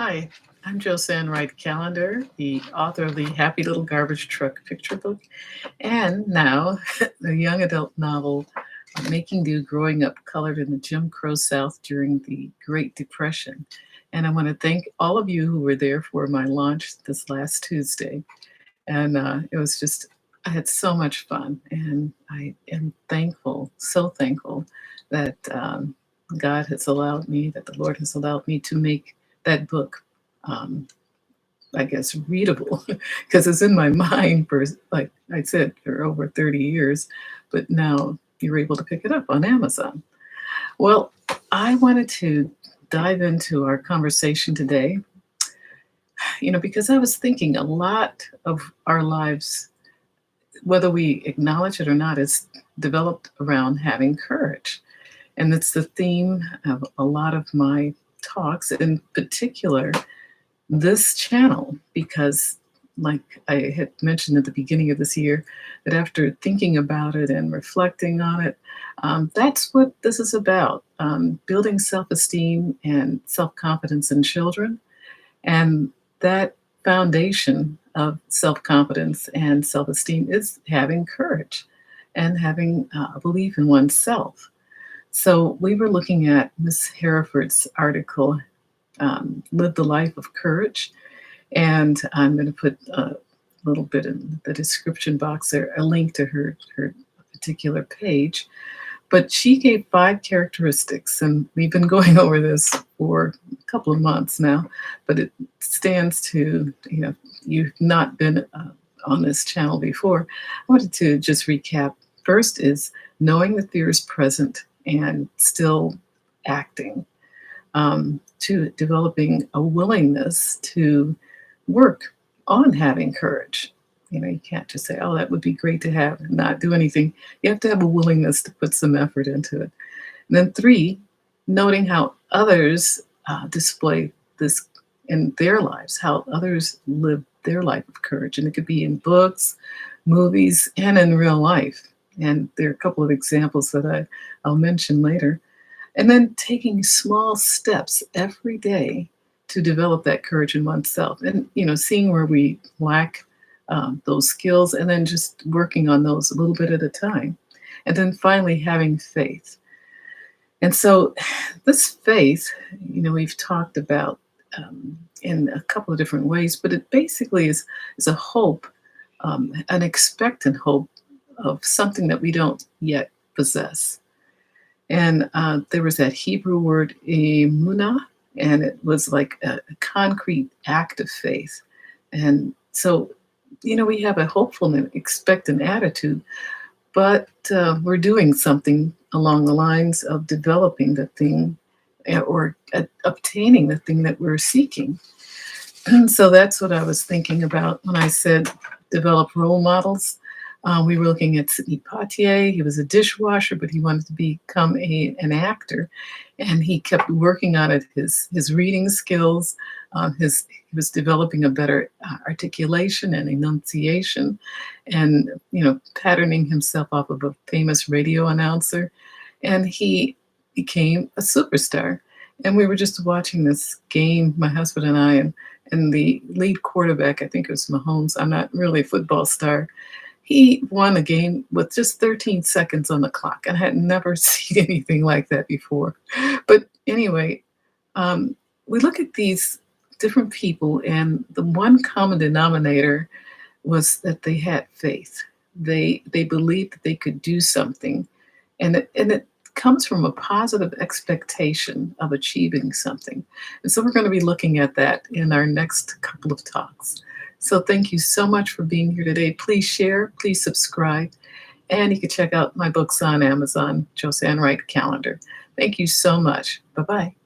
Hi, I'm Josanne Wright Callender, the author of the Happy Little Garbage Truck picture book, and now the young adult novel Making Do Growing Up Colored in the Jim Crow South during the Great Depression. And I want to thank all of you who were there for my launch this last Tuesday. And it was just, I had so much fun. And I am thankful, so thankful that God has allowed me, that the Lord has allowed me to make that book, um, I guess, readable, because it's in my mind for, like I said, for over 30 years. But now you're able to pick it up on Amazon. Well, I wanted to dive into our conversation today, because I was thinking a lot of our lives, whether we acknowledge it or not, is developed around having courage. And it's the theme of a lot of my talks, in particular this channel, because, like I had mentioned at the beginning of this year, that after thinking about it and reflecting on it, that's what this is about, building self-esteem and self-confidence in children. And that foundation of self-confidence and self-esteem is having courage and having a belief in oneself. So we were looking at Miss Hereford's article, Live the Life of Courage. And I'm going to put a little bit in the description box there, a link to her particular page. But she gave 5 characteristics, and we've been going over this for a couple of months now, but it stands to, you've not been on this channel before. I wanted to just recap. First is knowing that fear is present and still acting. To developing a willingness to work on having courage. You can't just say, oh, that would be great to have and not do anything. You have to have a willingness to put some effort into it. And then 3, noting how others display this in their lives, how others live their life of courage. And it could be in books, movies, and in real life. And there are a couple of examples that I'll mention later. And then taking small steps every day to develop that courage in oneself, and seeing where we lack those skills, and then just working on those a little bit at a time. And then finally having faith. And so this faith, we've talked about in a couple of different ways, but it basically is a hope, an expectant hope of something that we don't yet possess. And there was that Hebrew word emunah, and it was like a concrete act of faith. And so, we have a hopeful and expectant attitude, but we're doing something along the lines of developing the thing or obtaining the thing that we're seeking. And so that's what I was thinking about when I said develop role models. We were looking at Sidney Poitier. He was a dishwasher, but he wanted to become an actor, and he kept working on it. His reading skills, he was developing a better articulation and enunciation, and patterning himself off of a famous radio announcer, and he became a superstar. And we were just watching this game, my husband and I, and the lead quarterback, I think it was Mahomes. I'm not really a football star. He won a game with just 13 seconds on the clock. I had never seen anything like that before. But anyway, we look at these different people, and the one common denominator was that they had faith. They believed that they could do something, and it comes from a positive expectation of achieving something. And so we're going to be looking at that in our next couple of talks. So thank you so much for being here today. Please share, please subscribe, and you can check out my books on Amazon, Josanne Wright Callender. Thank you so much. Bye-bye.